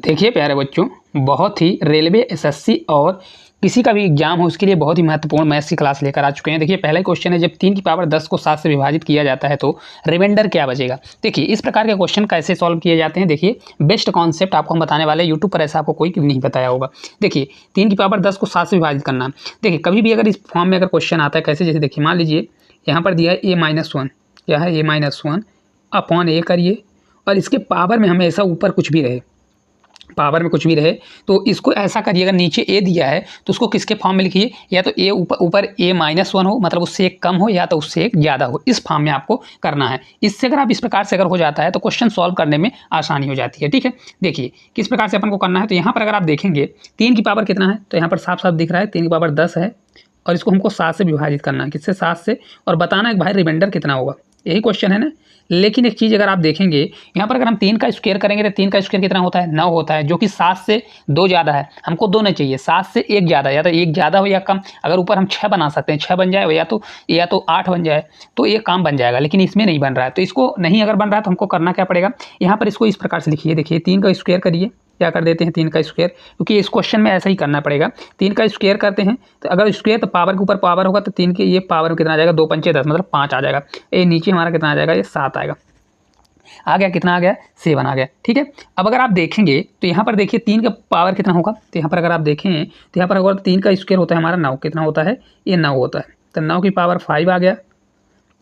देखिए प्यारे बच्चों, बहुत ही रेलवे एसएससी और किसी का भी एग्जाम हो उसके लिए बहुत ही महत्वपूर्ण मैथ्स की क्लास लेकर आ चुके हैं। देखिए पहला क्वेश्चन है, जब 3 की पावर 10 को 7 से विभाजित किया जाता है तो रिमाइंडर क्या बचेगा। देखिए इस प्रकार के क्वेश्चन कैसे सॉल्व किए जाते हैं। देखिए बेस्ट कॉन्सेप्ट आपको हम बताने वाले हैं, यूट्यूब पर ऐसा आपको कोई नहीं बताया होगा। देखिए 3 की पावर 10 को 7 से विभाजित करना। देखिए कभी भी अगर इस फॉर्म में अगर क्वेश्चन आता है कैसे, जैसे देखिए मान लीजिए यहाँ पर दिया है a-1, क्या है a-1 अपॉन a करिए, और इसके पावर में हमेशा ऊपर कुछ भी रहे, पावर में कुछ भी रहे तो इसको ऐसा करिएगा, नीचे ए दिया है तो उसको किसके फॉर्म में लिखिए, या तो ए ऊपर a-1 हो, मतलब उससे एक कम हो, या तो उससे एक ज़्यादा हो, इस फॉर्म में आपको करना है। इससे अगर आप इस प्रकार से अगर हो जाता है तो क्वेश्चन सॉल्व करने में आसानी हो जाती है। ठीक है, देखिए किस प्रकार से अपन को करना है। तो यहाँ पर अगर आप देखेंगे 3 की पावर कितना है, तो यहाँ पर साफ साफ दिख रहा है 3 की पावर 10 है, और इसको हमको 7 से विभाजित करना है। किससे? 7 से, और बताना है भाई रिमाइंडर कितना होगा, यही क्वेश्चन है ना। लेकिन एक चीज़ अगर आप देखेंगे यहाँ पर, अगर हम 3 का स्क्वायर करेंगे तो 3 का स्क्वायर कितना होता है, 9 होता है, जो कि 7 से 2 ज़्यादा है। हमको 2 नहीं चाहिए, 7 से 1 ज़्यादा, या तो 1 ज़्यादा हो या कम। अगर ऊपर हम 6 बना सकते हैं, 6 बन जाए, या तो 8 बन जाए तो ये काम बन जाएगा, लेकिन इसमें नहीं बन रहा है। तो इसको नहीं अगर बन रहा है तो हमको करना क्या पड़ेगा, यहाँ पर इसको इस प्रकार से लिखिए। देखिए 3 का स्क्वायर करिए, क्या कर देते हैं 3 का स्क्वायर, क्योंकि इस क्वेश्चन में ऐसा ही करना पड़ेगा। 3 का स्क्वायर करते हैं तो अगर स्क्वायर तो पावर के ऊपर पावर होगा, तो 3 के ये पावर में कितना आ जाएगा, 2 पंचे 10, मतलब 5 आ जाएगा। ये नीचे हमारा कितना आ जाएगा, ये 7 आएगा। आ गया, कितना आ गया, 7 आ गया। ठीक है, अब अगर आप देखेंगे तो यहाँ पर देखिए 3 का पावर कितना होगा, तो यहाँ पर अगर आप देखें तो यहाँ पर अगर 3 का स्क्वायर होता है हमारा 9, कितना होता है, ये 9 होता है। तो 9 की पावर 5 आ गया,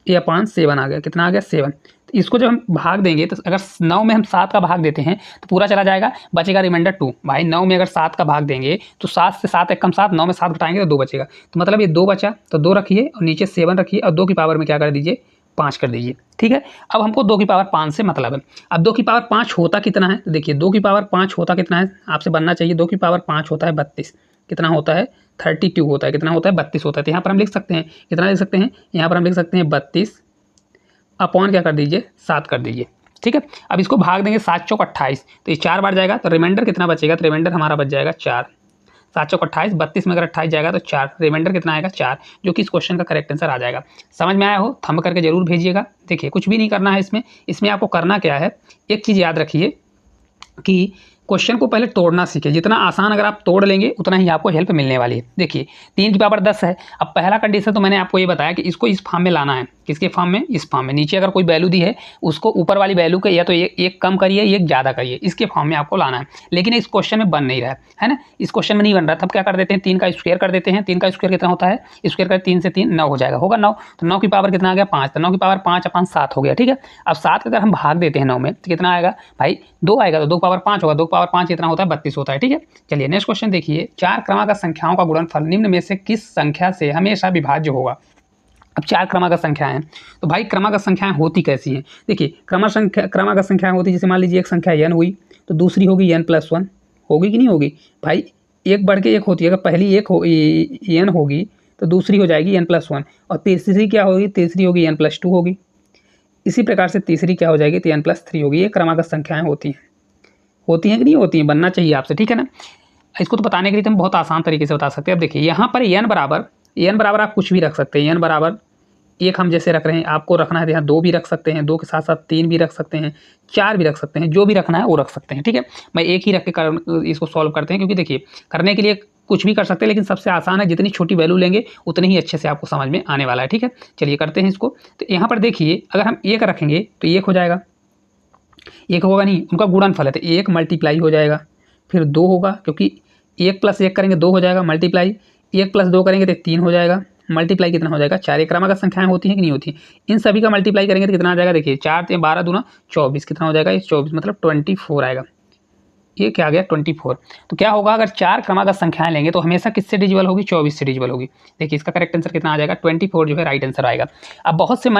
ये अपॉन 7 आ गया, कितना आ गया, 7। तो इसको जब हम भाग देंगे तो अगर 9 में हम 7 का भाग देते हैं तो पूरा चला जाएगा, बचेगा रिमाइंडर 2। भाई 9 में अगर 7 का भाग देंगे तो 7 से 7 एक कम 7, 9 में 7 घटाएंगे तो 2 बचेगा। तो मतलब ये 2 बचा, तो 2 रखिए और नीचे 7 रखिए, और 2 की पावर में क्या कर दीजिए, 5 कर दीजिए। ठीक है, अब हमको 2 की पावर 5 से मतलब है। अब 2 की पावर 5 होता कितना है, तो देखिए 2 की पावर 5 होता कितना है, आपसे बनना चाहिए। 2 की पावर 5 होता है 32, कितना होता है, 32 होता है, कितना होता है, 32 होता है। तो यहाँ पर हम लिख सकते हैं, कितना लिख सकते हैं, यहाँ पर हम लिख सकते हैं 32 अपॉन क्या कर दीजिए, 7 कर दीजिए। ठीक है, अब इसको भाग देंगे, 7 चौक 28, तो ये 4 बार जाएगा, तो रिमाइंडर कितना बचेगा, तो रिमाइंडर हमारा बच जाएगा 4। 7 चौक 28, 32 में अगर 28 जाएगा तो 4, रिमाइंडर कितना आएगा, 4, जो कि इस क्वेश्चन का करेक्ट आंसर आ जाएगा। समझ में आया हो, थंब करके जरूर भेजिएगा। देखिए कुछ भी नहीं करना है इसमें आपको करना क्या है, एक चीज़ याद रखिए कि क्वेश्चन को पहले तोड़ना सीखिए। जितना आसान अगर आप तोड़ लेंगे उतना ही आपको हेल्प मिलने वाली है। देखिए 3 की पावर 10 है। अब पहला कंडीशन तो मैंने आपको ये बताया कि इसको इस फॉर्म में लाना है। किसके फॉर्म में, इस फॉर्म में। नीचे अगर कोई वैल्यू दी है उसको ऊपर वाली वैल्यू के या तो एक कम करिए, एक ज़्यादा करिए, इसके फॉर्म में आपको लाना है। लेकिन इस क्वेश्चन में बन नहीं रहा है ना, इस क्वेश्चन में नहीं बन रहा। तब क्या कर देते हैं, 3 का स्क्वायर कर देते हैं। 3 का स्क्वायर कितना होता है, स्क्वायर कर 3 से 3 9 हो जाएगा, होगा 9। तो 9 की पावर कितना आ गया, 5, तो 9 की पावर 5 अपॉन 7 हो गया। ठीक है, अब 7 का अगर हम भाग देते हैं 9 में तो कितना आएगा भाई, 2 आएगा, तो 2 पावर 5 होगा, 2 पावर 5 कितना होता है, 32 होता है। ठीक है, चलिए नेक्स्ट क्वेश्चन देखिए। 4 क्रमागत संख्याओं का गुणनफल निम्न में से किस संख्या से हमेशा विभाज्य होगा। अब 4 क्रमागत संख्याएं हैं, तो भाई क्रमागत संख्याएं होती कैसी हैं। देखिए क्रमागत संख्याएं होती, जैसे मान लीजिए एक संख्या n हुई तो दूसरी होगी n+1, होगी कि नहीं होगी भाई, एक बढ़ के एक होती है। अगर पहली एक हो n होगी तो दूसरी हो जाएगी n+1, और तीसरी क्या होगी, तीसरी होगी n+2 होगी। इसी प्रकार से तीसरी क्या हो जाएगी, तो n+3 होगी। ये क्रमागत संख्याएं होती हैं कि नहीं होती हैं, बनना चाहिए आपसे। ठीक है ना, इसको तो बताने के लिए तो हम बहुत आसान तरीके से बता सकते हैं। अब देखिए यहाँ पर n बराबर आप कुछ भी रख सकते हैं। n बराबर 1 हम जैसे रख रहे हैं, आपको रखना है तो यहाँ 2 भी रख सकते हैं, 2 के साथ साथ 3 भी रख सकते हैं, 4 भी रख सकते हैं, जो भी रखना है वो रख सकते हैं। ठीक है, मैं एक ही रख के इसको सॉल्व करते हैं, क्योंकि देखिए करने के लिए कुछ भी कर सकते हैं, लेकिन सबसे आसान है, जितनी छोटी वैल्यू लेंगे उतनी ही अच्छे से आपको समझ में आने वाला है। ठीक है, चलिए करते हैं इसको। तो यहाँ पर देखिए अगर हम 1 रखेंगे तो 1 हो जाएगा, 1 होगा नहीं, उनका गुणनफल है तो 1 मल्टीप्लाई हो जाएगा, फिर 2 होगा, क्योंकि 1 + 1 करेंगे 2 हो जाएगा, मल्टीप्लाई 1 + 2 करेंगे तो 3 हो जाएगा, मल्टीप्लाई कितना हो जाएगा, 4। क्रमागत संख्याएं होती हैं कि नहीं होती, इन सभी का मल्टीप्लाई करेंगे तो कितना आ जाएगा, देखिए 4 × 12 × 24, कितना हो जाएगा, ये 24 मतलब 24 आएगा। ये क्या आ गया, 24। तो क्या होगा, अगर 4 क्रमागत संख्याएं लेंगे तो हमेशा किससे डिजिबल होगी, 24 से डिजिबल होगी। देखिए इसका करेक्ट आंसर कितना आ जाएगा, 24 जो है राइट आंसर आएगा। अब बहुत से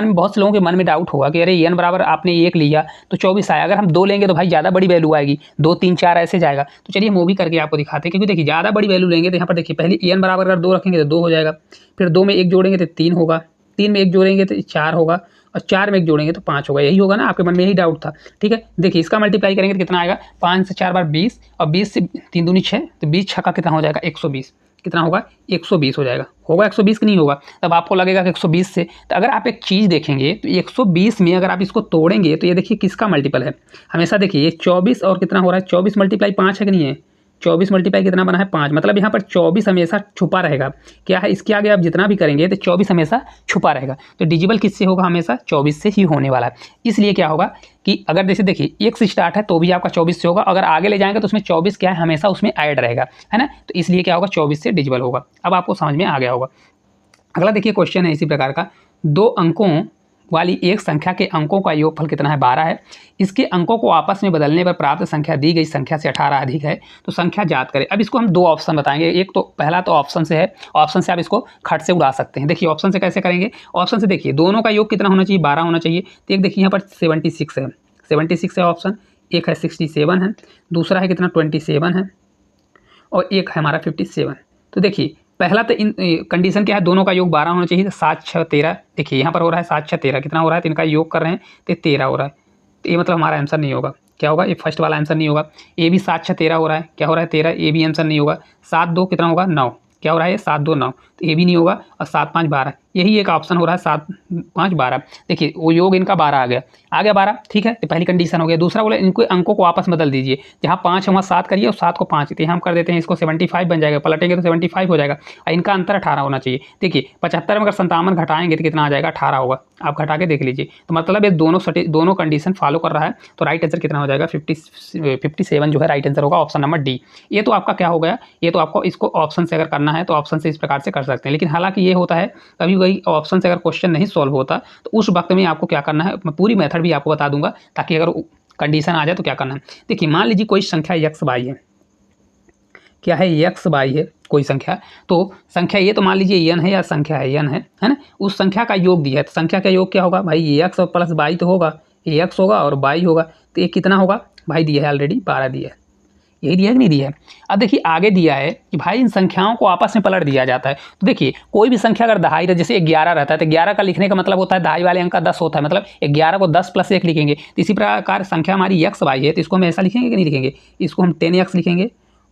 लोगों के मन में डाउट होगा कि अरे n बराबर आपने 1 लिया तो 24 आया, अगर हम 2 लेंगे तो भाई ज़्यादा बड़ी वैल्यू आएगी, 2 3 4 ऐसे जाएगा। तो चलिए हम वो भी करके आपको दिखाते हैं, क्योंकि देखिए ज़्यादा बड़ी वैल्यू लेंगे तो यहाँ पर देखिए पहले n बराबर अगर 2 रखेंगे तो 2 हो जाएगा, फिर 2 में 1 जोड़ेंगे तो 3 होगा, 3 में 1 जोड़ेंगे तो 4 होगा, और 4 में 1 जोड़ेंगे तो 5 होगा। यही होगा ना, आपके मन में यही डाउट था। ठीक है, देखिए इसका मल्टीप्लाई करेंगे तो कितना आएगा, 5 से 4 बार 20, और 20 से 3 दूनी 6, तो 20 छक्का कितना हो जाएगा, 120। कितना होगा 120 हो जाएगा। होगा 120 कि नहीं होगा? तब आपको लगेगा कि 120 से, तो अगर आप एक चीज़ देखेंगे तो 120 में अगर आप इसको तोड़ेंगे तो ये देखिए किसका मल्टीपल है। हमेशा देखिए ये 24 और कितना हो रहा है 24 मल्टीप्लाई 5 है कि नहीं है? 24 मल्टीप्लाई कितना बना है 5, मतलब यहाँ पर 24 हमेशा छुपा रहेगा। क्या है इसके आगे आप जितना भी करेंगे तो 24 हमेशा छुपा रहेगा। तो डिजिबल किससे होगा? हमेशा 24 से ही होने वाला है। इसलिए क्या होगा कि अगर जैसे देखिए 1 से स्टार्ट है तो भी आपका 24 से होगा, अगर आगे ले जाएंगे तो उसमें 24 क्या है हमेशा उसमें ऐड रहेगा, है ना। तो इसलिए क्या होगा 24 से डिजिबल होगा। अब आपको समझ में आ गया होगा। अगला देखिए क्वेश्चन है इसी प्रकार का, 2 अंकों वाली एक संख्या के अंकों का योगफल कितना है? 12 है। इसके अंकों को आपस में बदलने पर प्राप्त संख्या दी गई संख्या से 18 अधिक है, तो संख्या ज्ञात करें। अब इसको हम 2 ऑप्शन बताएंगे। एक तो पहला तो ऑप्शन से है, ऑप्शन से आप इसको खट से उड़ा सकते हैं। देखिए ऑप्शन से कैसे करेंगे? ऑप्शन से देखिए दोनों का योग कितना होना चाहिए? 12 होना चाहिए। तो एक देखिए यहाँ पर 76 है, 76 है ऑप्शन, एक है 67 है, दूसरा है कितना 27 है, और एक है हमारा 57। तो देखिए पहला तो इन कंडीशन क्या है? दोनों का योग 12 होना चाहिए। तो 7 6 13, देखिए यहाँ पर हो रहा है 7 6 13, कितना हो रहा है? तो इनका योग कर रहे हैं तो 13 हो रहा है। तो ये मतलब हमारा आंसर नहीं होगा। क्या होगा? ये फर्स्ट वाला आंसर नहीं होगा। ये भी 7 6 13 हो रहा है, क्या हो रहा है 13, ये भी आंसर नहीं होगा। 7 2 कितना होगा 9, क्या हो रहा है? 7 2 9, तो ये भी नहीं होगा। और 7 5 12, यही एक ऑप्शन हो रहा है 7 5 12। देखिए वो योग इनका 12 आ गया, 12, ठीक है। तो पहली कंडीशन हो गया। दूसरा बोले इनको अंकों को आपस में बदल दीजिए, जहाँ 5 है वहाँ 7 करिए और 7 को 5, तो यहाँ हम कर देते हैं इसको 75 बन जाएगा, पलटेंगे तो 75 हो जाएगा। और इनका अंतर 18 होना चाहिए। देखिए 75 में अगर 57 घटाएंगे तो कितना आ जाएगा? 18 होगा। आप घटा के देख लीजिए। तो मतलब ये दोनों कंडीशन फॉलो कर रहा है। तो राइट आंसर कितना हो जाएगा? 57 जो है राइट आंसर होगा, ऑप्शन नंबर डी। ये तो आपका क्या हो गया? ये तो आपको इसको ऑप्शन से अगर करना है तो ऑप्शन से इस प्रकार से कर सकते हैं। लेकिन हालांकि ये होता है कभी कभी ऑप्शन से अगर क्वेश्चन नहीं सॉल्व होता तो उस वक्त में आपको क्या करना है, मैं पूरी मेथड भी आपको बता दूंगा ताकि अगर कंडीशन आ जाए तो क्या करना है। देखिए मान लीजिए कोई संख्या एक्स बाई है, क्या है? एक्स बाई है कोई संख्या। तो संख्या ये तो मान लीजिए एन है या संख्या है एन है ना। उस संख्या का योग दिया है, तो संख्या का योग क्या होगा भाई? एक्स और प्लस बाई तो होगा, एक्स होगा और बाई होगा। तो ये कितना होगा भाई? दिया है ऑलरेडी 12 दिया है, यही दिया है कि नहीं दिया है? अब देखिए आगे दिया है कि भाई इन संख्याओं को आपस में पलट दिया जाता है। तो देखिए कोई भी संख्या अगर दहाई है, जैसे 11 रहता है तो 11 का लिखने का मतलब होता है दहाई वाले अंक का 10 होता है, मतलब 11 को 10 + 1 लिखेंगे। तो इसी प्रकार संख्या हमारी एक्स बाई है, तो इसको हम ऐसा लिखेंगे कि नहीं लिखेंगे? इसको हम 10x लिखेंगे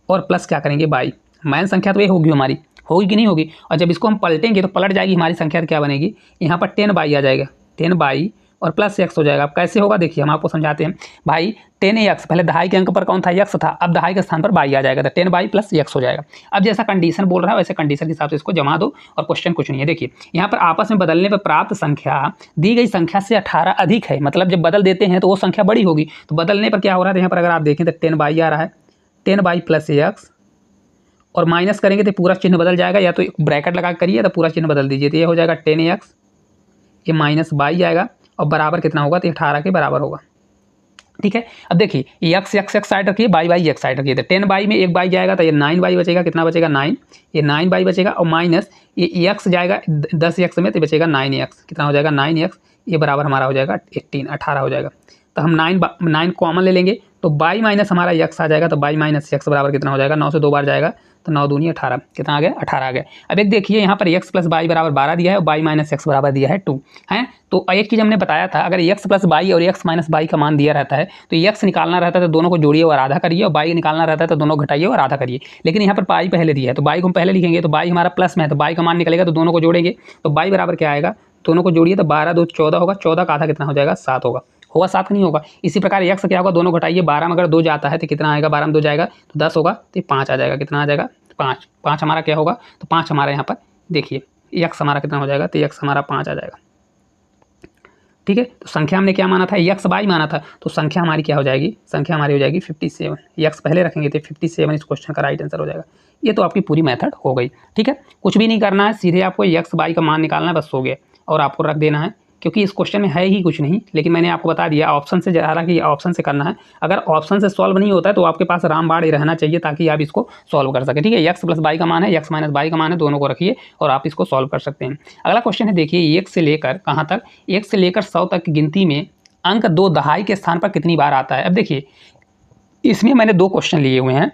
और प्लस क्या करेंगे बाई। मैन संख्या तो ये होगी हमारी, होगी कि नहीं होगी? और जब इसको हम पलटेंगे तो पलट जाएगी हमारी संख्या, तो क्या बनेगी? यहाँ पर 10 बाई आ जाएगा, 10 बाई और प्लस x हो जाएगा। अब कैसे होगा देखिए हम आपको समझाते हैं। भाई 10x, पहले दहाई के अंक पर कौन था? x था, अब दहाई के स्थान पर बाई आ जाएगा, तो 10 बाई प्लस x हो जाएगा। अब जैसा कंडीशन बोल रहा है वैसे कंडीशन के हिसाब से इसको जमा दो और क्वेश्चन कुछ नहीं है। देखिए यहाँ पर आपस में बदलने पर प्राप्त संख्या दी गई संख्या से 18 अधिक है, मतलब जब बदल देते हैं तो वो संख्या बड़ी होगी। तो बदलने पर क्या हो रहा है? यहाँ पर अगर आप देखें तो 10 बाई आ रहा है, 10 बाई प्लस x, और माइनस करेंगे तो पूरा चिन्ह बदल जाएगा, या तो ब्रैकेट लगा करिए तो पूरा चिन्ह बदल दीजिए। तो ये हो जाएगा 10x, ये माइनस बाई आएगा और बराबर कितना होगा? तो 18 के बराबर होगा, ठीक है। अब देखिए x x साइड रखिए, बाई बाई एक साइड रखिए। तो 10 बाई में एक बाई जाएगा तो ये 9 बाई बचेगा, कितना बचेगा? 9, ये 9 बाई बचेगा, और माइनस ये x जाएगा 10x में तो बचेगा 9x, कितना हो जाएगा? 9x, ये बराबर हमारा हो जाएगा 18 हो जाएगा। तो हम 9 कॉमन ले लेंगे तो बाई माइनस हमारा x आ जाएगा, तो बाई माइनस x बराबर कितना हो जाएगा? 9 से 2 बार जाएगा तो 9 दूनी 18, कितना आ गया? 18 आ गया। अब एक देखिए यहाँ पर x + बाई बराबर 12 दिया है और बाई माइनस x बराबर दिया है 2 है। तो एक चीज़ हमने बताया था, अगर x + बाई और x - बाई का मान दिया रहता है तो x निकालना रहता है तो दोनों को जोड़िए और आधा करिए, और बाई निकालना रहता है तो दोनों घटाइए और आधा करिए। लेकिन यहाँ पर बाई पहले दिया है तो बाई को हम पहले लिखेंगे, तो बाई हमारा प्लस में है तो बाई का मान निकलेगा, तो दोनों को जोड़ेंगे तो बाई बराबर क्या आएगा? दोनों को जोड़िए तो 12 2 14 होगा, 14 का आधा कितना हो जाएगा? 7 होगा। 7 नहीं होगा। इसी प्रकार x क्या होगा? दोनों घटाइए, 12 में अगर 2 जाता है तो कितना आएगा? 12 में 2 जाएगा तो 10 होगा, तो 5 आ जाएगा, कितना आ जाएगा? 5 हमारा क्या होगा? तो 5 हमारा यहाँ पर देखिए x हमारा कितना हो जाएगा? तो x हमारा 5 आ जाएगा, ठीक है। तो संख्या हमने क्या माना था? x बाई माना था, तो संख्या हमारी क्या हो जाएगी? संख्या हमारी हो जाएगी 57। x पहले रखेंगे तो 57 इस क्वेश्चन का राइट आंसर हो जाएगा। ये तो आपकी पूरी मेथड हो गई, ठीक है। कुछ भी नहीं करना है, सीधे आपको x बाई का मान निकालना है, बस हो गया, और आपको रख देना है, क्योंकि इस क्वेश्चन में है ही कुछ नहीं। लेकिन मैंने आपको बता दिया ऑप्शन से, हालांकि ऑप्शन से करना है। अगर ऑप्शन से सॉल्व नहीं होता है तो आपके पास रामबाण ही रहना चाहिए ताकि आप इसको सॉल्व कर सके, ठीक है। x + बाई का मान है, x - बाई का मान है, दोनों को रखिए और आप इसको सॉल्व कर सकते हैं। अगला क्वेश्चन है देखिए 1 से लेकर कहाँ तक? 1 से लेकर 100 तक की गिनती में अंक 2 दहाई के स्थान पर कितनी बार आता है? अब देखिए इसमें मैंने 2 क्वेश्चन लिए हुए हैं।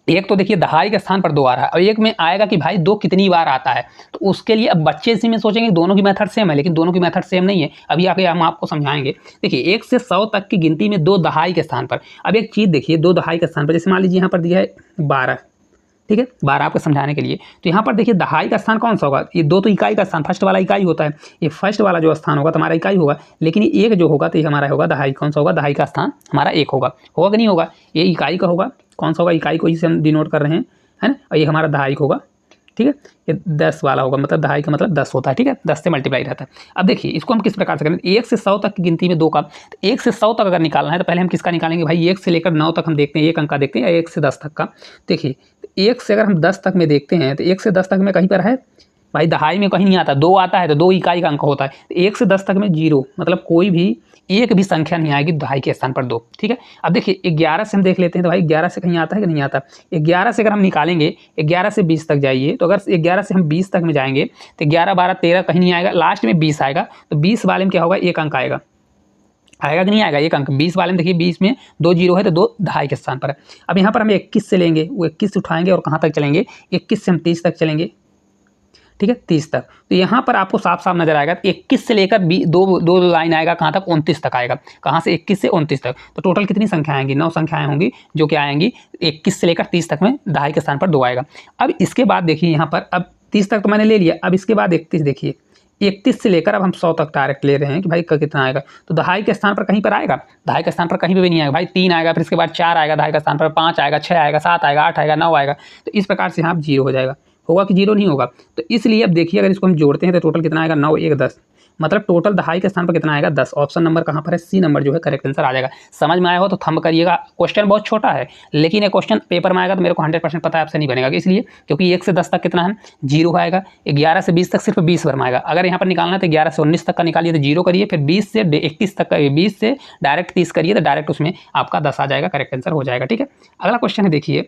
एक तो देखिए दहाई के स्थान पर 2 आ रहा है, और एक में आएगा कि भाई 2 कितनी बार आता है। तो उसके लिए अब बच्चे इसी में सोचेंगे दोनों की मेथड सेम है, लेकिन दोनों की मेथड सेम नहीं है। अभी आगे हम आपको समझाएंगे। देखिए 1 से 100 तक की गिनती में 2 दहाई के स्थान पर, अब एक चीज़ देखिए 2 दहाई के स्थान पर, जैसे मान लीजिए यहाँ पर दिया है 12, ठीक है, 12 आपको समझाने के लिए। तो यहाँ पर देखिए दहाई का स्थान कौन सा होगा, ये 2 तो इकाई का स्थान, फर्स्ट वाला इकाई होता है, ये फर्स्ट वाला जो स्थान होगा तो हमारा इकाई होगा, लेकिन ये एक जो होगा तो ये हमारा होगा दहाई, कौन सा होगा, दहाई का स्थान हमारा एक होगा कि नहीं होगा, ये इकाई का होगा, कौन सा होगा, इकाई को इसे हम डिनोट कर रहे हैं, है ना, और ये हमारा दहाई होगा, ठीक है, ये 10 वाला होगा, मतलब दहाई का मतलब 10 होता है, ठीक है, 10 से मल्टीप्लाई रहता है। अब देखिए इसको हम किस प्रकार से करें, 1 से 100 तक की गिनती में 2 का, तो 1 से 100 तक अगर निकालना है तो पहले हम किसका निकालेंगे भाई, 1 से लेकर 9 तक हम देखते हैं, एक अंक का देखते हैं, या 1 से 10 तक का। देखिए 1 से अगर हम 10 तक में देखते हैं तो 1 से 10 तक में कहीं पर है भाई, दहाई में कहीं नहीं आता, 2 आता है, तो 2 इकाई का अंक होता है, तो 1 से 10 तक में 0, मतलब कोई भी एक भी संख्या नहीं आएगी दहाई के स्थान पर 2, ठीक है। अब देखिए 11 से हम देख लेते हैं, तो भाई 11 से कहीं आता है कि नहीं आता, 11 से अगर हम निकालेंगे, 11 से 20 तक जाइए, तो अगर 11 से हम 20 तक में जाएंगे तो 11, 12, 13 कहीं नहीं आएगा, लास्ट में 20 आएगा, तो 20 वाले में क्या होगा, एक अंक आएगा, आएगा कि नहीं आएगा, एक अंक 20 वाले में, देखिए 20 में 2 जीरो है तो 2 दहाई के स्थान पर है। अब यहाँ पर हम 21 से लेंगे, वो 21 से उठाएंगे और कहाँ तक चलेंगे, 21 से हम 30 तक चलेंगे, ठीक है, 30 तक। तो यहाँ पर आपको साफ साफ नजर आएगा 21 से लेकर दो लाइन आएगा कहाँ तक, 29 तक आएगा, कहाँ से 21 से 29 तक, तो टोटल कितनी संख्या आएंगी, 9 संख्याएं होंगी जो कि आएंगी 21 से लेकर 30 तक में दहाई के स्थान पर 2 आएगा। अब इसके बाद देखिए यहाँ पर, अब 30 तक तो मैंने ले लिया, अब इसके बाद 31 देखिए, 31 से लेकर अब हम 100 तक डायरेक्ट ले रहे हैं कि भाई कितना आएगा, तो दहाई के स्थान पर कहीं पर आएगा, दहाई के स्थान पर कहीं भी नहीं आएगा भाई, 3 आएगा, फिर इसके बाद 4 आएगा दहाई के स्थान पर, 5 आएगा, 6 आएगा, 7 आएगा, 8 आएगा, 9 आएगा, तो इस प्रकार से यहाँ 0 हो जाएगा, होगा कि 0 नहीं होगा। तो इसलिए अब देखिए अगर इसको हम जोड़ते हैं तो टोटल कितना आएगा, 9, 1, 10, मतलब टोटल दहाई के स्थान पर कितना आएगा, 10। ऑप्शन नंबर कहाँ पर है, सी नंबर जो है करेक्ट आंसर आ जाएगा। समझ में आया हो तो थंब करिएगा। क्वेश्चन बहुत छोटा है, लेकिन ये क्वेश्चन पेपर में आएगा तो मेरे को 100% पता है आपसे नहीं बनेगा, इसलिए क्योंकि 1 से 10 तक कितना है, 0 आएगा, 11 से 20 तक सिर्फ 20 वर्म आएगा। अगर यहाँ पर निकालना है तो 11 से 19 तक का निकालिए तो 0 करिए, फिर 20 से 21 तक का, 20 से डायरेक्ट 30 करिए तो डायरेक्ट उसमें आपका 10 आ जाएगा, करेक्ट आंसर हो जाएगा, ठीक है। अगला क्वेश्चन है, देखिए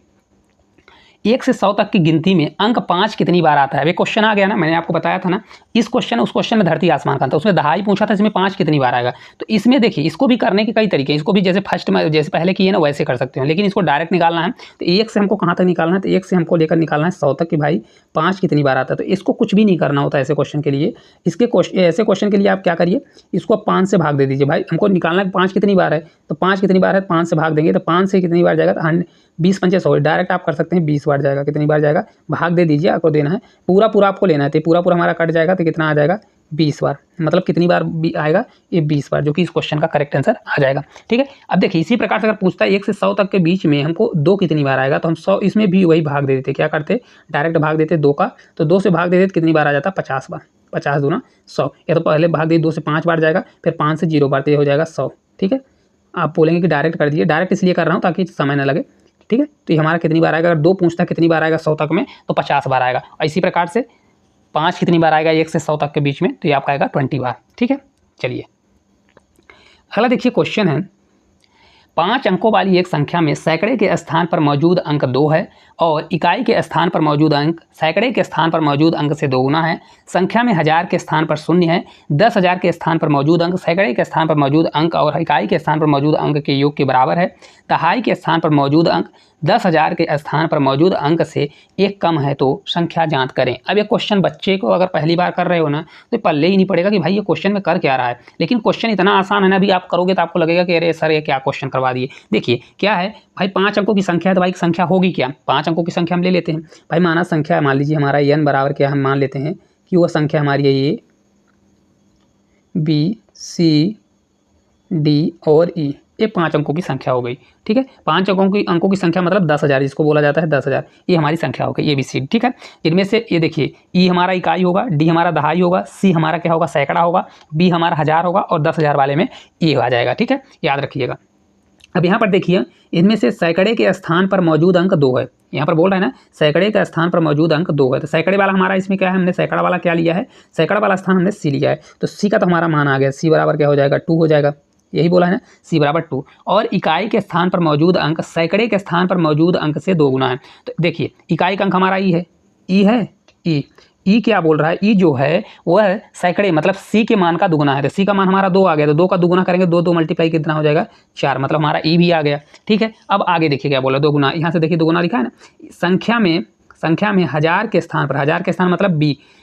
1 से 100 तक की गिनती में अंक 5 कितनी बार आता है। ये क्वेश्चन आ गया ना, मैंने आपको बताया था ना, इस क्वेश्चन उस क्वेश्चन में धरती आसमान का था, उसमें दहाई पूछा था, इसमें 5 कितनी बार आएगा। तो इसमें देखिए इसको भी करने के कई तरीके हैं, इसको भी जैसे फर्स्ट में जैसे पहले किए ना वैसे कर सकते हो, लेकिन इसको डायरेक्ट निकालना है तो 1 से हमको कहाँ तक निकालना है, तो 1 से हमको लेकर निकालना है 100 तक कि भाई 5 कितनी बार आता है। तो इसको कुछ भी नहीं करना होता ऐसे क्वेश्चन के लिए, ऐसे क्वेश्चन के लिए आप क्या करिए, इसको 5 से भाग दे दीजिए, भाई हमको निकालना है 5 कितनी बार है, तो 5 कितनी बार है, 5 से भाग देंगे तो 5 से कितनी बार जाएगा, तो 20 पंचे 100, डायरेक्ट आप कर सकते हैं 20 बार जाएगा, कितनी बार जाएगा, भाग दे दीजिए, आपको देना है पूरा आपको लेना है, तो पूरा हमारा कट जाएगा तो कितना आ जाएगा, 20 बार, मतलब कितनी बार आएगा, ये 20 बार, जो कि इस क्वेश्चन का करेक्ट आंसर आ जाएगा, ठीक है। अब देखिए इसी प्रकार से अगर पूछता है 1 से 100 तक के बीच में हमको 2 कितनी बार आएगा, तो हम 100 इसमें भी वही भाग दे देते, क्या करते, डायरेक्ट भाग देते 2 का, तो 2 से भाग देते तो कितनी बार आ जाता, 50 बार, 50 दूना 100, या तो पहले भाग दे 2 से 5 बार जाएगा, फिर 5 से 0 बार, तो ये हो जाएगा 100, ठीक है। आप बोलेंगे कि डायरेक्ट कर दीजिए, डायरेक्ट इसलिए कर रहा हूँ ताकि समय न लगे, ठीक है। तो ये हमारा कितनी बार आएगा, अगर 2 पूछता है कितनी बार आएगा 100 तक में, तो 50 बार आएगा, और इसी प्रकार से 5 कितनी बार आएगा 1 से 100 तक के बीच में, तो ये आपका आएगा 20 बार, ठीक है। चलिए अगला देखिए क्वेश्चन है, 5 अंकों वाली एक संख्या में सैकड़े के स्थान पर मौजूद अंक 2 है और इकाई के स्थान पर मौजूद अंक सैकड़े के स्थान पर मौजूद अंक से 2 गुना है। संख्या में 1000 के स्थान पर 0 है, 10,000 के स्थान पर मौजूद अंक सैकड़े के स्थान पर मौजूद अंक और इकाई के स्थान पर मौजूद अंक के योग के बराबर है। दहाई के स्थान पर मौजूद अंक 10,000 के स्थान पर मौजूद अंक से एक कम है तो संख्या ज्ञात करें। अब ये क्वेश्चन बच्चे को अगर पहली बार कर रहे हो ना तो पल्ले ही नहीं पड़ेगा कि भाई ये क्वेश्चन में कर क्या रहा है, लेकिन क्वेश्चन इतना आसान है ना, अभी आप करोगे तो आपको लगेगा कि अरे सर ये क्या क्वेश्चन करवा दिए। देखिए क्या है भाई, 5 अंकों की संख्या है तो भाई संख्या होगी क्या, 5 अंकों की संख्या हम ले लेते हैं भाई, माना संख्या मान लीजिए हमारा n बराबर क्या, हम मान लेते हैं कि वो संख्या हमारी है ये B C D और E, ये 5 अंकों की संख्या हो गई, ठीक है। 5 अंकों की संख्या मतलब 10,000, जिसको बोला जाता है 10,000, ये हमारी संख्या हो गई ABC, ठीक है। इनमें से ये देखिए E हमारा इकाई होगा, D हमारा दहाई होगा, C हमारा क्या होगा सैकड़ा होगा, B हमारा 1000 होगा और 10,000 वाले में E आ जाएगा, ठीक है, याद रखिएगा। अब यहाँ पर देखिए इनमें से सैकड़े के स्थान पर मौजूद अंक 2 है, यहाँ पर बोल रहा है ना सैकड़े के स्थान पर मौजूद अंक 2 है, तो सैकड़े वाला हमारा इसमें क्या है, हमने सैकड़ा वाला क्या लिया है, सैकड़ा वाला स्थान हमने C लिया है, तो C का तो हमारा मान आ गया, C बराबर क्या हो जाएगा 2 हो जाएगा, यही बोला है ना C बराबर 2। और इकाई के स्थान पर मौजूद अंक सैकड़े के स्थान पर मौजूद अंक से 2 गुना है। तो देखिए इकाई का अंक हमारा E है, E क्या बोल रहा है, E जो है वह सैकड़े मतलब C के मान का दुगुना है, तो C का मान हमारा 2 आ गया, तो 2 का दुगुना करेंगे, 2 मल्टीप्लाई कितना हो जाएगा 4, मतलब हमारा E भी आ गया, ठीक है। अब आगे देखिए क्या बोला, 2 गुना, यहाँ से देखिए 2 गुना लिखा है ना, संख्या में 1000 के स्थान पर, 1000 के स्थान मतलब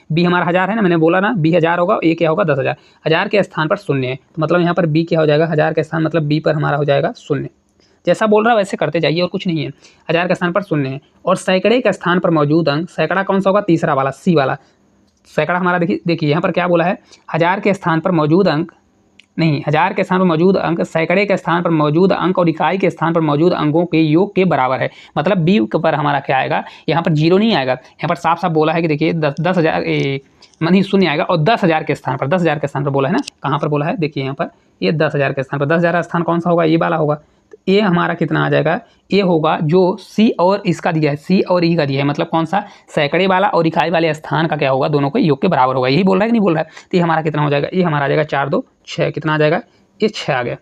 B हमारा 1000 है ना, मैंने बोला ना B 1000 होगा, A क्या होगा 10,000, 1000 के स्थान पर 0 है, तो मतलब यहाँ पर B क्या हो जाएगा, 1000 के स्थान मतलब B पर हमारा हो जाएगा 0, जैसा बोल रहा है वैसे करते जाइए और कुछ नहीं है। 1000 के स्थान पर 0 है और सैकड़े के स्थान पर मौजूद अंक, सैकड़ा कौन सा होगा, तीसरा वाला सी वाला सैकड़ा हमारा। देखिए यहाँ पर क्या बोला है, 1000 के स्थान पर मौजूद अंक, नहीं 1000 के स्थान पर मौजूद अंक सैकड़े के स्थान पर मौजूद अंक और इकाई के स्थान पर मौजूद अंकों के योग के बराबर है। मतलब बी पर हमारा क्या आएगा, यहाँ पर जीरो नहीं आएगा, यहाँ पर साफ साफ बोला है कि देखिए 10,000 नहीं 0 आएगा और 10,000 के स्थान पर, 10,000 के स्थान पर बोला है ना, कहाँ पर बोला है देखिए यहाँ पर, ये 10,000 के स्थान पर, 10,000 का स्थान कौन सा होगा, ये वाला होगा। तो ये हमारा कितना आ जाएगा, ये होगा जो सी और इसका दिया है, सी और ई का दिया है, मतलब कौन सा, सैकड़े वाला और इकाई वाले स्थान का क्या होगा, दोनों के योग के बराबर होगा। यही बोल रहा है कि नहीं बोल रहा है। तो ये हमारा कितना हो जाएगा, ये हमारा आ जाएगा 4 2 6, कितना आ जाएगा, ये 6 आ गया।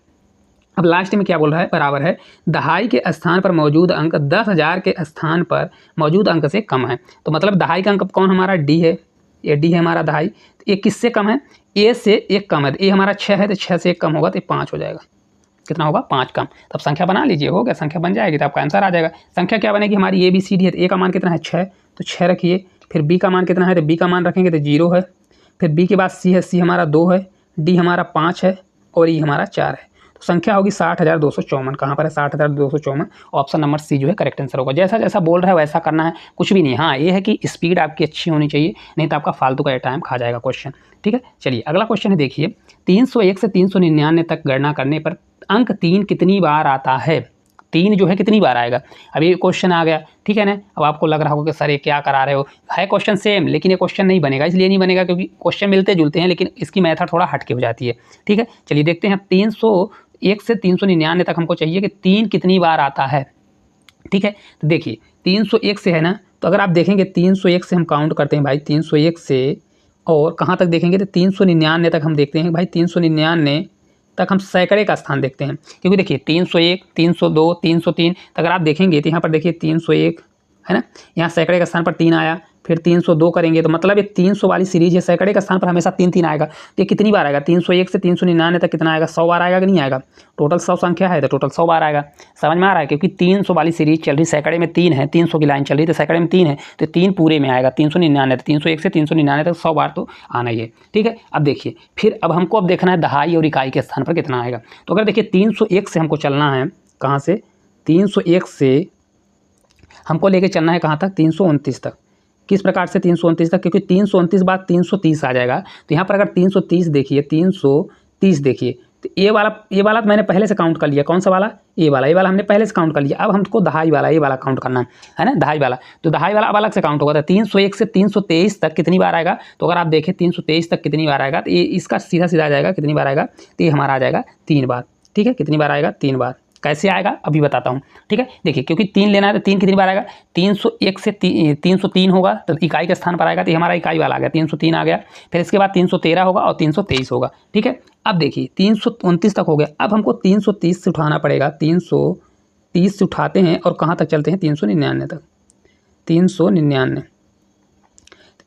अब लास्ट में क्या बोल रहा है, बराबर है दहाई के स्थान पर मौजूद अंक 10,000 के स्थान पर मौजूद अंक से कम है। तो मतलब दहाई का अंक कौन हमारा, डी है, ये डी है हमारा दहाई। तो ये किससे कम है, ए से 1 कम है। तो ये हमारा 6 है, तो 6 से 1 कम होगा तो 5 हो जाएगा। कितना होगा, 5 कम। तब संख्या बना लीजिए, हो गया, संख्या बन जाएगी तो आपका आंसर आ जाएगा। संख्या क्या बनेगी हमारी, ए बी सी डी है, तो ए का मान कितना है 6, तो 6 रखिए। फिर बी का मान कितना है, तो बी का मान रखेंगे तो 0 है। फिर बी के बाद सी है, सी हमारा 2 है, डी हमारा 5 है और ई हमारा 4 है। तो संख्या होगी 60,254। कहाँ पर है, 60,254। ऑप्शन नंबर सी जो है करेक्ट आंसर होगा। जैसा जैसा बोल रहा है वैसा करना है, कुछ भी नहीं। हाँ ये है कि स्पीड आपकी अच्छी होनी चाहिए, नहीं तो आपका फालतू का टाइम खा जाएगा क्वेश्चन। ठीक है, चलिए अगला क्वेश्चन है, देखिए 301 से 399 तक गणना करने पर अंक 3 कितनी बार आता है। 3 जो है कितनी बार आएगा। अब ये क्वेश्चन आ गया, ठीक है ना। अब आपको लग रहा होगा कि सर ये क्या करा रहे हो, है क्वेश्चन सेम, लेकिन ये क्वेश्चन नहीं बनेगा। इसलिए नहीं बनेगा क्योंकि क्वेश्चन मिलते जुलते हैं, लेकिन इसकी मेथड थोड़ा हटके हो जाती है। ठीक है, चलिए देखते हैं। 301 से 399 तक हमको चाहिए कि 3 कितनी बार आता है। ठीक है, तो देखिए 301 से है ना, तो अगर आप देखेंगे 301 से हम काउंट करते हैं भाई, 301 से और कहाँ तक देखेंगे तो 399 तक हम देखते हैं भाई। 399 तक हम सैकड़े का स्थान देखते हैं, क्योंकि देखिए 301, 302, 303 तो अगर आप देखेंगे तो यहाँ पर देखिए 301 है ना, यहाँ सैकड़े का स्थान पर 3 आया। फिर 302 करेंगे तो मतलब ये 300 वाली सीरीज है, सैकड़े का स्थान पर हमेशा 3 3 आएगा। तो ये कितनी बार आएगा, 301 से 399 तक कितना आएगा, 100 बार आएगा कि नहीं आएगा। टोटल 100 संख्या है तो टोटल 100 बार आएगा। समझ में आ रहा है, क्योंकि 300 वाली सीरीज चल रही, सैकड़े में 3 है, 300 की लाइन चल रही तो सैकड़े में 3 है, तो 3 पूरे में आएगा। 399, 301 से 399 तक 100 बार तो आना ही है। ठीक है, अब देखिए फिर अब हमको अब देखना है दहाई और इकाई के स्थान पर कितना आएगा। तो अगर देखिए 301 से हमको चलना है, कहाँ से, 301 से हमको लेके चलना है कहाँ तक, 329 तक। किस प्रकार से 329 तक, क्योंकि 329 बाद 330 आ जाएगा। तो यहाँ पर अगर 330 देखिए, 330 देखिए, तो ये वाला तो मैंने पहले से काउंट कर लिया। कौन सा वाला, ये वाला हमने पहले से काउंट कर लिया। अब हमको दहाई वाला, ये वाला काउंट करना है ना, दहाई वाला। तो दहाई वाला अब अलग से काउंट होगा। तो 301 से 323 तक कितनी बार आएगा, तो अगर आप देखें 323 तक कितनी बार आएगा, तो ये इसका सीधा सीधा आ जाएगा, कितनी बार आएगा, तो ये हमारा आ जाएगा 3 बार। ठीक है, कितनी बार आएगा, 3 बार। कैसे आएगा अभी बताता हूँ। ठीक है, देखिए क्योंकि 3 लेना है तो 3 कितनी बार आएगा, 301 से 303 होगा तो इकाई के स्थान पर आएगा, तो हमारा इकाई वाला आ गया, 303 आ गया। फिर इसके बाद 313 होगा और 323 होगा। ठीक है, अब देखिए 329 तक हो गया। अब हमको 330 से उठाना पड़ेगा, 330 से उठाते हैं और कहाँ तक चलते हैं, 399 तक। 399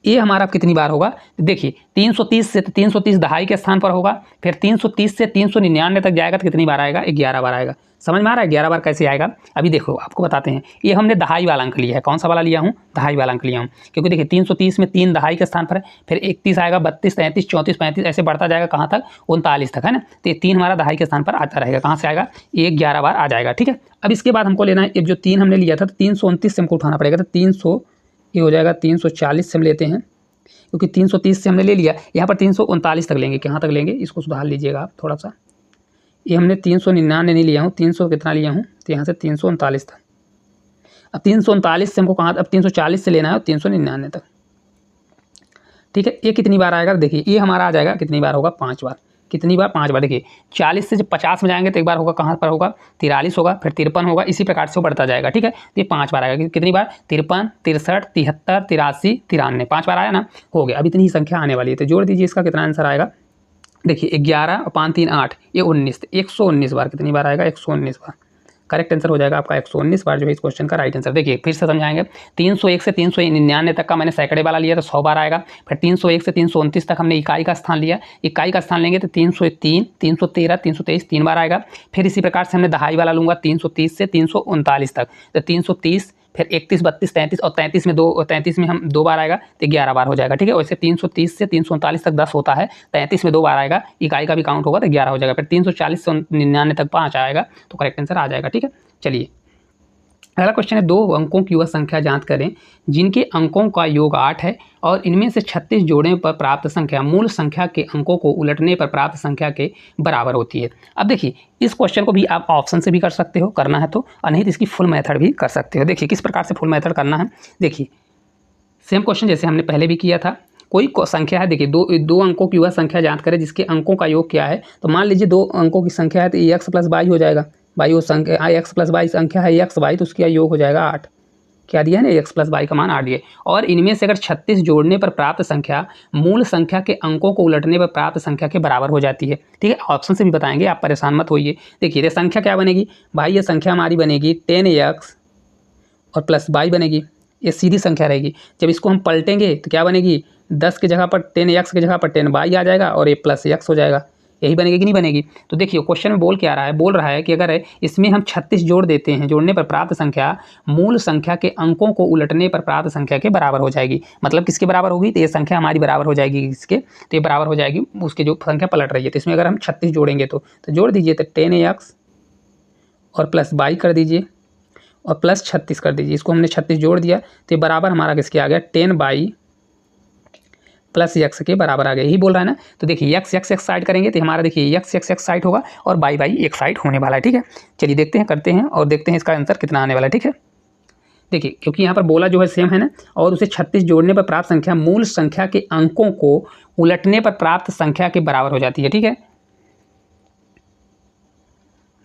ये हमारा कितनी बार होगा, देखिए 330 से 330 दहाई के स्थान पर होगा। फिर 330 से 399 तक जाएगा तो कितनी बार आएगा, 11 बार आएगा। समझ में आ रहा है 11 बार कैसे आएगा, अभी देखो आपको बताते हैं। ये हमने दहाई वाला अंक लिया है, कौन सा वाला लिया हूँ, दहाई वाला अंक लिया हूँ, क्योंकि देखिए 330 में 3 दहाई के स्थान पर है। फिर 31 आएगा, 32, 33, 34, 35 ऐसे बढ़ता जाएगा कहाँ तक, 39 तक, है ना। तो ये 3 हमारा दहाई के स्थान पर आता रहेगा। कहाँ से आएगा, ये 11 बार आ जाएगा। ठीक है, अब इसके बाद हमको लेना है, अब जो 3 हमने लिया था तो 329 से हमको उठाना पड़ेगा। तो 300 ये हो जाएगा, 340 से हम लेते हैं, क्योंकि 330 से हमने ले लिया। यहाँ पर 339 तक लेंगे, कहाँ तक लेंगे, इसको सुधार लीजिएगा आप थोड़ा सा। ये हमने 399 नहीं लिया हूँ, 300 कितना लिया हूँ, तो यहाँ से 339 तक। अब 339 से हमको कहाँ, अब 340 से लेना है 399 तक। ठीक है, ये कितनी बार आएगा, देखिए ये हमारा आ जाएगा, कितनी बार होगा, 5 बार। कितनी बार, 5 बार। देखिए 40 से जब 50 में जाएंगे तो एक बार होगा, कहाँ पर होगा, 43 होगा, फिर 53 होगा, इसी प्रकार से वो बढ़ता जाएगा। ठीक है, तो ये 5 बार आएगा। कितनी बार, 53, 63, 73, 83, 93, 5 बार आया ना, हो गया। अब इतनी ही संख्या आने वाली है, तो जोड़ दीजिए, इसका कितना आंसर आएगा, देखिए 11 और 5 3 8, ये 19, 119 बार। कितनी बार आएगा, 119 बार। करेक्ट आंसर हो जाएगा आपका 119 बार जो है इस क्वेश्चन का राइट आंसर। देखिए फिर से समझाएंगे, 301 से 399 तक का मैंने सैकड़े वाला लिया तो 100 बार आएगा। फिर 301 से 329 तक हमने इकाई का स्थान लिया, इकाई का स्थान लेंगे तो 303, 313, 323 3 बार आएगा। फिर इसी प्रकार से हमने दहाई वाला लूँगा 330 से 339 तक, तो 330, फिर 31, 32, 33 और 33 में हम 2 बार आएगा तो 11 बार हो जाएगा। ठीक है, वैसे 330 से 339 तक 10 होता है, 33 में 2 बार आएगा, इकाई का भी काउंट होगा तो 11 हो जाएगा। फिर 340 से 99 तक 5 आएगा, तो करेक्ट आंसर आ जाएगा। ठीक है, चलिए अगला क्वेश्चन है, 2 अंकों की वह संख्या ज्ञात करें जिनके अंकों का योग 8 है और इनमें से 36 जोड़ने पर प्राप्त संख्या मूल संख्या के अंकों को उलटने पर प्राप्त संख्या के बराबर होती है। अब देखिए इस क्वेश्चन को भी आप ऑप्शन से भी कर सकते हो, करना है तो, और नहीं तो इसकी फुल मेथड भी कर सकते हो। देखिए किस प्रकार से फुल मेथड करना है। देखिए सेम क्वेश्चन जैसे हमने पहले भी किया था, कोई संख्या है, देखिए दो अंकों की वह संख्या ज्ञात करें जिसके अंकों का योग क्या है। तो मान लीजिए 2 अंकों की संख्या है तो x + y हो जाएगा। भाई वो संख्या x + y संख्या है x y, तो उसका योग हो जाएगा 8। क्या दिया है ना, x + y का मान 8 दिए। और इनमें से अगर 36 जोड़ने पर प्राप्त संख्या मूल संख्या के अंकों को उलटने पर प्राप्त संख्या के बराबर हो जाती है। ठीक है, ऑप्शन से भी बताएंगे, आप परेशान मत होइए। देखिए ये संख्या क्या बनेगी भाई, ये संख्या हमारी बनेगी 10x और +y बनेगी। ये सीधी संख्या रहेगी। जब इसको हम पलटेंगे तो क्या बनेगी, 10 की जगह पर 10x की जगह पर 10y आ जाएगा और ये +x हो जाएगा। यही बनेगी कि नहीं बनेगी। तो देखिए क्वेश्चन में बोल क्या रहा है, बोल रहा है कि अगर इसमें हम 36 जोड़ देते हैं, जोड़ने पर प्राप्त संख्या मूल संख्या के अंकों को उलटने पर प्राप्त संख्या के बराबर हो जाएगी। मतलब किसके बराबर होगी, तो ये संख्या हमारी बराबर हो जाएगी इसके, तो ये बराबर हो जाएगी उसके जो संख्या पलट रही है। तो इसमें अगर हम 36 जोड़ेंगे तो जोड़ दीजिए, तो 10x और +y कर दीजिए और +36 कर दीजिए। इसको हमने 36 जोड़ दिया तो ये बराबर हमारा किसके आ गया, 10y +x के बराबर आ गया। यही बोल रहा है ना। तो देखिए x साइड करेंगे तो हमारा देखिए x साइड होगा और y एक साइड होने वाला है। ठीक है, चलिए देखते हैं, करते हैं और देखते हैं इसका आंसर कितना आने वाला है। ठीक है, देखिए क्योंकि यहाँ पर बोला जो है सेम है ना, और उसे 36 जोड़ने पर प्राप्त संख्या मूल संख्या के अंकों को उलटने पर प्राप्त संख्या के बराबर हो जाती है। ठीक है,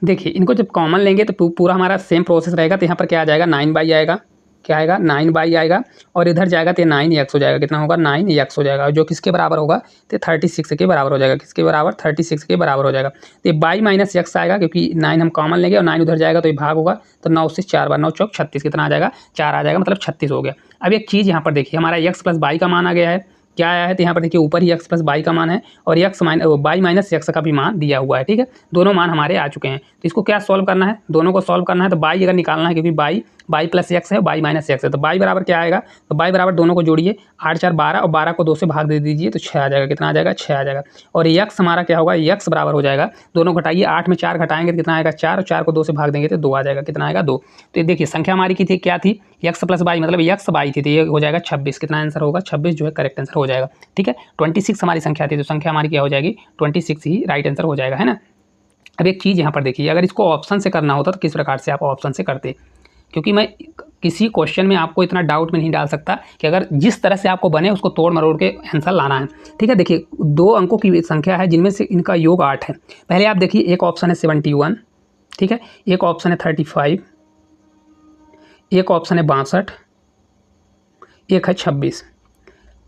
देखिए इनको जब कॉमन लेंगे तो पूरा हमारा सेम प्रोसेस रहेगा। तो यहाँ पर क्या आ जाएगा, 9y आएगा, क्या आएगा 9y आएगा, और इधर जाएगा तो 9x हो जाएगा। कितना होगा, 9x हो जाएगा, जो किसके बराबर होगा, तो 36 के बराबर हो जाएगा। किसके बराबर, 36 के बराबर हो जाएगा। तो ये y - x आएगा, क्योंकि 9 हम कॉमन लेंगे और 9 उधर जाएगा तो ये भाग होगा। तो 9 से 4 बार 9 चौक 36, कितना आ जाएगा, 4 आ जाएगा, मतलब 36 हो गया। अब एक चीज़ यहाँ पर देखिए, हमारा x + y का मान आ गया है। क्या आया है, तो यहाँ पर देखिए ऊपर ही x + y का मान है और y - x का भी मान दिया हुआ है। ठीक है, दोनों मान हमारे आ चुके हैं। तो इसको क्या सॉल्व करना है, दोनों को सॉल्व करना है। तो y अगर निकालना है, क्योंकि y + x है, y - x है, तो y बराबर क्या आएगा, तो y बराबर दोनों को जोड़िए, 8 4 12 और 12 को 2 से भाग दे दीजिए तो 6 आ जाएगा। कितना आ जाएगा, 6 आ जाएगा। और x हमारा क्या होगा, x बराबर हो जाएगा, दोनों घटाइए, 8 में 4 घटाएंगे तो कितना आएगा, 4, और 4 को 2 से भाग देंगे तो 2 आ जाएगा। कितना आएगा, 2। तो ये देखिए संख्या हमारी की थी, क्या थी, x + y, मतलब x y थी, तो ये हो जाएगा 26। कितना आंसर होगा, 26 जो है करेक्ट आंसर हो जाएगा। ठीक है, 26 हमारी संख्या थी, तो संख्या हमारी क्या हो जाएगी, 26 ही राइट आंसर हो जाएगा, है ना। अब एक चीज़ यहाँ पर देखिए, अगर इसको ऑप्शन से करना होता तो किस प्रकार से आप ऑप्शन से करते, क्योंकि मैं किसी क्वेश्चन में आपको इतना डाउट में नहीं डाल सकता कि अगर जिस तरह से आपको बने उसको तोड़ मरोड़ के आंसर लाना है। ठीक है, देखिए 2 अंकों की संख्या है जिनमें से इनका योग 8 है। पहले आप देखिए, एक ऑप्शन है 71, ठीक है, एक ऑप्शन है 35, एक ऑप्शन है 62, एक है 26।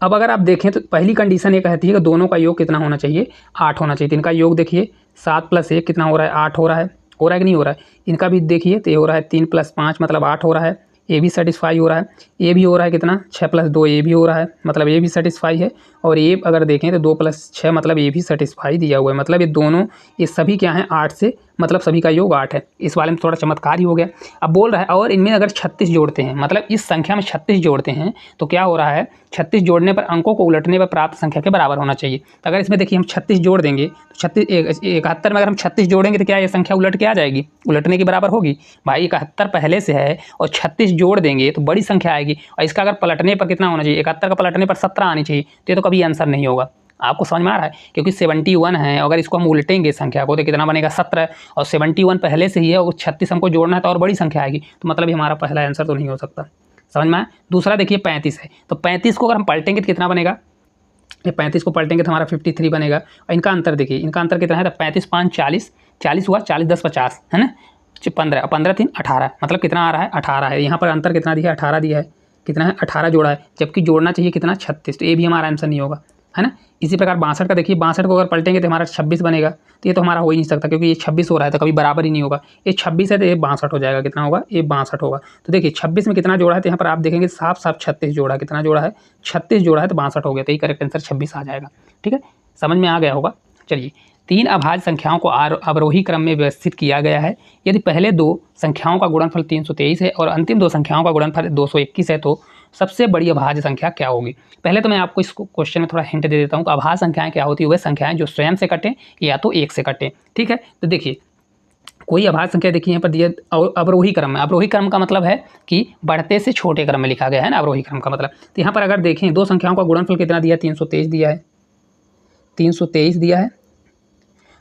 अब अगर आप देखें तो पहली कंडीशन ये कहती है कि दोनों का योग कितना होना चाहिए, 8 होना चाहिए। तो इनका योग देखिए 7 + 1 कितना हो रहा है, 8 हो रहा है, कि नहीं हो रहा है। इनका भी देखिए तो ये हो रहा है 3 + 5 मतलब 8 हो रहा है। ये भी सेटिस्फाई हो रहा है। ये भी हो रहा है कितना, 6 + 2 ये भी हो रहा है, मतलब ये भी सेटिस्फाई है। और ये अगर देखें तो 2 + 6 मतलब ये भी सेटिस्फाई दिया हुआ है। मतलब ये दोनों, ये सभी क्या हैं, 8 से, मतलब सभी का योग 8 है। इस वाले में थोड़ा चमत्कार ही हो गया। अब बोल रहा है और इनमें अगर 36 जोड़ते हैं, मतलब इस संख्या में 36 जोड़ते हैं तो क्या हो रहा है, 36 जोड़ने पर अंकों को उलटने पर प्राप्त संख्या के बराबर होना चाहिए। तो अगर इसमें देखिए हम 36 जोड़ देंगे तो 71 में अगर हम 36 जोड़ेंगे तो क्या ये संख्या उलट के आ जाएगी, उलटने के बराबर होगी। भाई 71 पहले से है और 36 जोड़ देंगे तो बड़ी संख्या आएगी। और इसका अगर पलटने पर कितना होना चाहिए, 71 का पलटने पर 17 आनी चाहिए। तो ये तो कभी आंसर नहीं होगा। आपको समझ में आ रहा है, क्योंकि 71 है, अगर इसको हम उल्टेंगे संख्या को तो कितना बनेगा, 17, और 71 पहले से ही है और 36 हमको जोड़ना है तो और बड़ी संख्या आएगी। तो मतलब ये हमारा पहला आंसर तो नहीं हो सकता। समझ में आया। दूसरा देखिए 35 है, तो 35 को अगर हम पलटेंगे तो कितना बनेगा, ये 35 को पलटेंगे तो हमारा 53 बनेगा। और इनका अंतर देखिए, इनका अंतर कितना है, तो 35 5 40, 40 हुआ, 40 10 50 है ना, 15 और 15 3 18, मतलब कितना आ रहा है, 18 है। यहाँ पर अंतर कितना दिया है, 18 दिया है। कितना है, 18 जोड़ा है, जबकि जोड़ना चाहिए कितना, 36। तो ये भी हमारा आंसर नहीं होगा, है ना। इसी प्रकार 62 का देखिए, 62 को अगर पलटेंगे तो हमारा 26 बनेगा। तो ये तो हमारा हो ही नहीं सकता, क्योंकि ये 26 हो रहा है तो कभी बराबर ही नहीं होगा। ये 26 है तो ये 62 हो जाएगा। कितना होगा, ये 62 होगा। तो देखिए 26 में कितना जोड़ा है, तो यहाँ पर आप देखेंगे साफ साफ 36 जोड़ा। कितना जोड़ा है, 36 जोड़ा है, तो 62 हो गया। तो ये करेक्ट आंसर 26 आ जाएगा। ठीक है, समझ में आ गया होगा। चलिए, 3 अभाज्य संख्याओं को अवरोही क्रम में व्यवस्थित किया गया है। यदि पहले 2 संख्याओं का गुणनफल 323 है और अंतिम 2 संख्याओं का गुणनफल 221 है तो सबसे बड़ी अभाज्य संख्या क्या होगी। पहले तो मैं आपको इस क्वेश्चन में थोड़ा हिंट दे देता हूँ कि अभाज्य संख्याएं क्या होती है। वह संख्याएं जो स्वयं से कटें या तो 1 से कटें। ठीक है, तो देखिए कोई अभाज्य संख्या देखिए यहाँ पर दिया अवरोही क्रम में। अवरोही क्रम का मतलब है कि बढ़ते से छोटे क्रम में लिखा गया है ना, अवरोही क्रम का मतलब। तो यहाँ पर अगर देखें दो संख्याओं का गुणनफल कितना दिया है, 323 दिया है, 323 दिया है,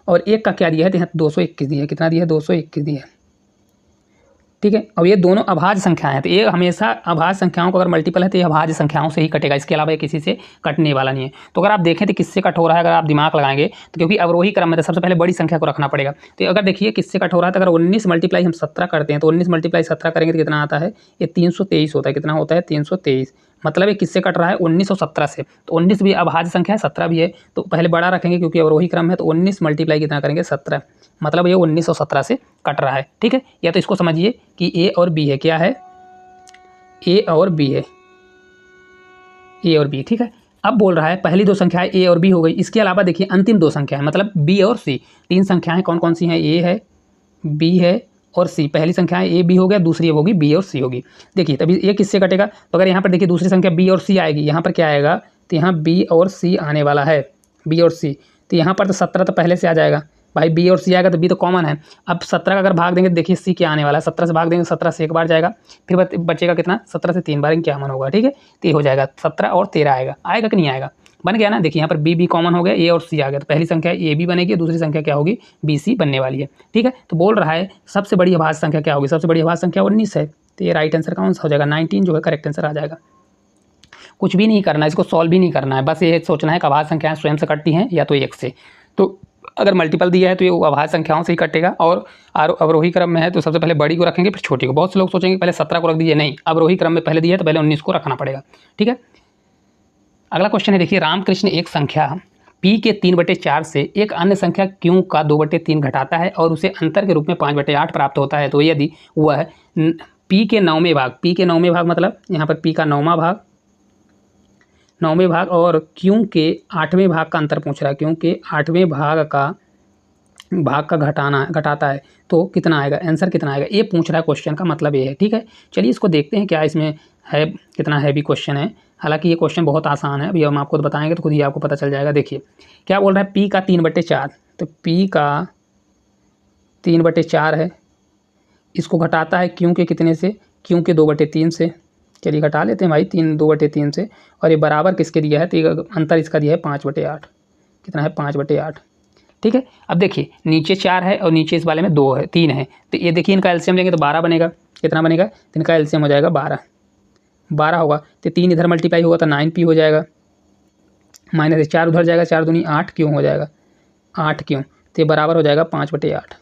और एक का क्या दिया है, तो यहाँ 221 दिया है। कितना दिया है, 221 दिया है, ठीक है। अब ये दोनों अभाज्य संख्याएं हैं, तो ये हमेशा अभाज्य संख्याओं को अगर मल्टीपल है तो ये अभाज्य संख्याओं से ही कटेगा, इसके अलावा ये किसी से कटने वाला नहीं है। तो अगर आप देखें तो किससे कट हो रहा है, अगर आप दिमाग लगाएंगे तो क्योंकि अवरोही क्रम में तो सबसे पहले बड़ी संख्या को रखना पड़ेगा। तो अगर देखिए किससे कट हो रहा है, तो अगर 19 मल्टीप्लाई हम 17 करते हैं तो 19 मल्टीप्लाई 17 करेंगे तो कितना आता है, ये 323 होता है। कितना होता है, 323। मतलब ये किससे कट रहा है, 19 और 17 से। तो 19 भी अभाज्य संख्या है, 17 भी है, तो पहले बड़ा रखेंगे क्योंकि अवरोही क्रम है। तो 19 मल्टीप्लाई कितना करेंगे, 17, मतलब ये 19 और 17 से कट रहा है, ठीक है। या तो इसको समझिए कि ए और बी है, क्या है, ए और बी है, ए और बी, ठीक है। अब बोल रहा है पहली दो संख्याएं ए और बी हो गई, इसके अलावा देखिए अंतिम दो संख्याएं मतलब बी और सी। तीन संख्याएं कौन कौन सी हैं, ए है, बी है और सी। पहली संख्याएं ए बी हो गया, दूसरी होगी बी और सी होगी। देखिए तभी ये किससे कटेगा, तो अगर यहाँ पर देखिए दूसरी संख्या बी और सी आएगी, यहाँ पर क्या आएगा, तो यहाँ बी और सी आने वाला है, बी और सी। तो यहाँ पर तो 17 तो पहले से आ जाएगा भाई, बी और सी आएगा तो बी तो कॉमन है। अब 17 का अगर भाग देंगे तो देखिए सी क्या आने वाला है, 17 से भाग देंगे, 17 से एक बार जाएगा, फिर बचेगा कितना, 17 से 3 बार क्या मन होगा, ठीक है। तो ये हो जाएगा 17 और 13 आएगा, आएगा कि नहीं आएगा, बन गया ना। देखिए यहाँ पर बी बी कॉमन हो गया, ए और सी आ गया, तो पहली संख्या ए बी बनेगी, दूसरी संख्या क्या होगी, बी सी बनने वाली है, ठीक है। तो बोल रहा है सबसे बड़ी अभाज्य संख्या क्या होगी, सबसे बड़ी अभाज्य संख्या 19 है। तो ये राइट आंसर कौन सा हो जाएगा, 19 जो है करेक्ट आंसर आ जाएगा। कुछ भी नहीं करना है, इसको सॉल्व भी नहीं करना है, बस ये सोचना है कि अभाज्य संख्याएं स्वयं से कटती हैं या तो एक से। तो अगर मल्टीपल दिया है तो ये अभाज्य संख्याओं से ही कटेगा, और अवरोही क्रम में है तो सबसे पहले बड़ी को रखेंगे फिर छोटी को। बहुत से लोग सोचेंगे पहले 17 को रख दीजिए, नहीं, अवरोही क्रम में पहले दिया है तो पहले 19 को रखना पड़ेगा, ठीक है। अगला क्वेश्चन है, देखिए रामकृष्ण एक संख्या p के 3/4 से एक अन्य संख्या q का 2/3 घटाता है और उसे अंतर के रूप में 5/8 प्राप्त होता है, तो यदि वह p के 9वें भाग, p के 9वें भाग मतलब यहाँ पर p का 9वां भाग, 9वें भाग और q के 8वें भाग का अंतर पूछ रहा है, q के 8वें भाग का घटाता है तो कितना आएगा, आंसर कितना आएगा, ये पूछ रहा है क्वेश्चन का मतलब ये है, ठीक है। चलिए इसको देखते हैं क्या इसमें है, कितना हैवी क्वेश्चन है। हालांकि ये क्वेश्चन बहुत आसान है, अभी हम आपको बताएंगे तो खुद ही आपको पता चल जाएगा। देखिए क्या बोल रहा है, p का 3/4, तो p का 3/4 है, इसको घटाता है q के कितने से, q के 2/3 से। चलिए घटा लेते हैं भाई, 2/3 से, और ये बराबर किसके दिया है, तो अंतर इसका दिया है 5/8। कितना है, 5/8, ठीक है। अब देखिए नीचे 4 है और नीचे इस वाले में 2 है, 3 है, तो ये देखिए इनका एलसीएम लेंगे तो 12 बनेगा। कितना बनेगा, तो इनका एलसीएम हो जाएगा 12 होगा, तो 3 इधर मल्टीप्लाई होगा तो 9p हो जाएगा, माइनस 4 उधर जाएगा, 4 दूनी 8 क्यों हो जाएगा, 8 क्यों, तो ये बराबर हो जाएगा 5/8।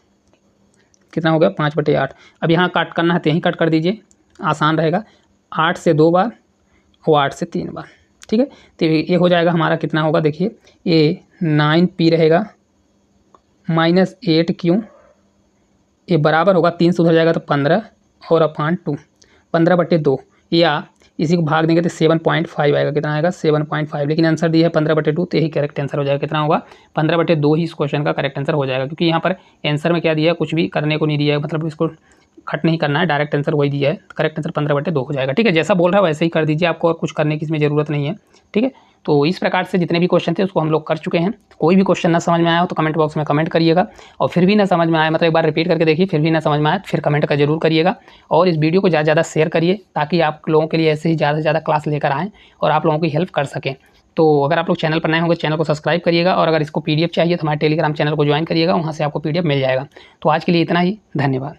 कितना हो गया, 5/8। अब यहाँ कट करना है तो यहीं कट कर दीजिए, आसान रहेगा, 8 से 2 बार और 8 से 3 बार, ठीक है। तो ये हो जाएगा हमारा, कितना होगा देखिए, ये 9p रहेगा माइनस 8q, ये बराबर होगा 3 से उधर जाएगा तो 15 और अपान 2, 15/2, या इसी को भाग देंगे तो 7.5 आएगा। कितना आएगा, 7.5, लेकिन आंसर दिया है 15/2, तो यही करेक्ट आंसर हो जाएगा। कितना होगा, 15/2 ही इस क्वेश्चन का करेक्ट आंसर हो जाएगा, क्योंकि यहाँ पर आंसर में क्या दिया है, कुछ भी करने को नहीं दिया है, मतलब इसको कट नहीं करना है, डायरेक्ट आंसर वही दिया है, करेक्ट आंसर 15/2 हो जाएगा, ठीक है। जैसा बोल रहा है वैसे ही कर दीजिए, आपको और कुछ करने की इसमें ज़रूरत नहीं है, ठीक है। तो इस प्रकार से जितने भी क्वेश्चन थे उसको हम लोग कर चुके हैं। कोई भी क्वेश्चन ना समझ में आया हो तो कमेंट बॉक्स में कमेंट करिएगा, और फिर भी ना समझ में आया, मतलब एक बार रिपीट करके देखिए, फिर भी ना समझ में आया फिर कमेंट का जरूर करिएगा, और इस वीडियो को ज़्यादा से ज़्यादा शेयर करिए ताकि आप लोगों के लिए ऐसे ही ज़्यादा से ज़्यादा क्लास लेकर आएँ और आप लोगों की हेल्प कर सकें। तो अगर आप लोग चैनल पर नए होंगे चैनल को सब्सक्राइब करिएगा, और अगर इसको PDF चाहिए तो हमारे टेलीग्राम चैनल को ज्वाइन करिएगा, वहाँ से आपको PDF मिल जाएगा। तो आज के लिए इतना ही, धन्यवाद।